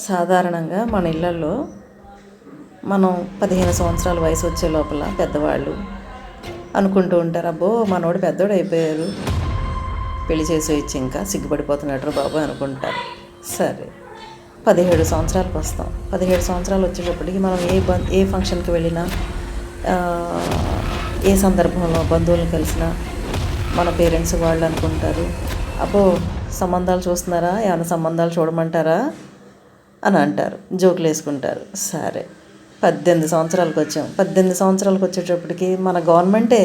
సాధారణంగా మన ఇళ్ళల్లో మనం 15 సంవత్సరాల వయసు వచ్చే లోపల పెద్దవాళ్ళు అనుకుంటూ ఉంటారు, అబ్బో మనోడు పెద్దోడు అయిపోయారు, పెళ్లి చేసేయచ్చు, ఇంకా సిగ్గుపడిపోతున్నాడు బాబు అనుకుంటారు. సరే, 17 సంవత్సరాలకు వస్తాం. 17 సంవత్సరాలు వచ్చేటప్పటికి మనం ఏ ఫంక్షన్కి వెళ్ళినా, ఏ సందర్భంలో బంధువులను కలిసినా మన పేరెంట్స్ వాళ్ళు అనుకుంటారు, అబ్బో సంబంధాలు చూస్తున్నారా, ఏమైనా సంబంధాలు చూడమంటారా అని అంటారు, జోకులు వేసుకుంటారు. సరే, 18 సంవత్సరాలకు వచ్చాం. 18 సంవత్సరాలకు వచ్చేటప్పటికి మన గవర్నమెంటే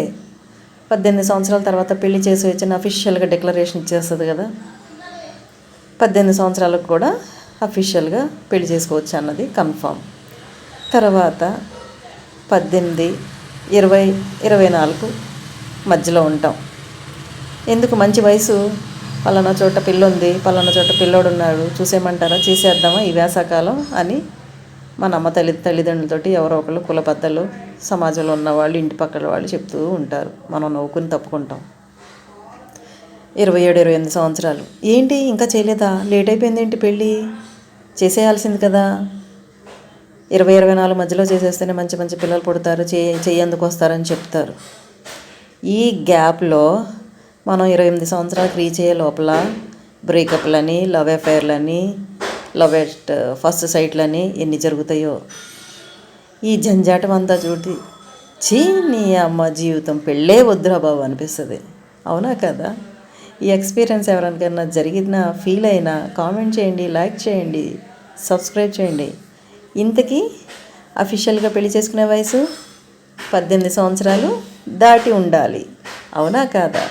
18 సంవత్సరాల తర్వాత పెళ్లి చేసి వచ్చిన అఫీషియల్గా డిక్లరేషన్ ఇచ్చేస్తుంది కదా, 18 సంవత్సరాలకు కూడా అఫీషియల్గా పెళ్లి చేసుకోవచ్చు అన్నది కన్ఫామ్. తర్వాత 18, 20, 24 మధ్యలో ఉంటాం. ఎందుకు మంచి వయసు, పలానా చోట పిల్లుంది, పలానా చోట పిల్లోడు ఉన్నాడు, చూసేయమంటారా, చేసేద్దామా ఈ వేసవకాలం అని మన అమ్మ తల్లిదండ్రులతోటి ఎవరో ఒకళ్ళు కుల పెద్దలు, సమాజంలో ఉన్నవాళ్ళు, ఇంటి పక్కల వాళ్ళు చెప్తూ ఉంటారు. మనం నవ్వుకుని తప్పుకుంటాం. 27, 28 సంవత్సరాలు, ఏంటి ఇంకా చేయలేదా, లేట్ అయిపోయింది ఏంటి, పెళ్ళి చేసేయాల్సింది కదా, 20, 24 మధ్యలో చేసేస్తేనే మంచి మంచి పిల్లలు పుడతారు, చెయ్యేందుకు వస్తారని చెప్తారు. ఈ గ్యాప్లో మనం 28 సంవత్సరాలకు రీచ్ అయ్యే లోపల బ్రేకప్లని, లవ్ అఫైర్లని, లవ్ ఎట్ ఫస్ట్ సైట్లని ఎన్ని జరుగుతాయో. ఈ జంజాటం అంతా చూడి నీ అమ్మ జీవితం పెళ్ళే వద్దురా బాబు అనిపిస్తుంది. అవునా కదా? ఈ ఎక్స్పీరియన్స్ ఎవరికైనా జరిగినా, ఫీల్ అయినా కామెంట్ చేయండి, లైక్ చేయండి, సబ్స్క్రైబ్ చేయండి. ఇంతకీ అఫీషియల్గా పెళ్లి చేసుకునే వయసు 18 సంవత్సరాలు దాటి ఉండాలి. అవునా కాదా?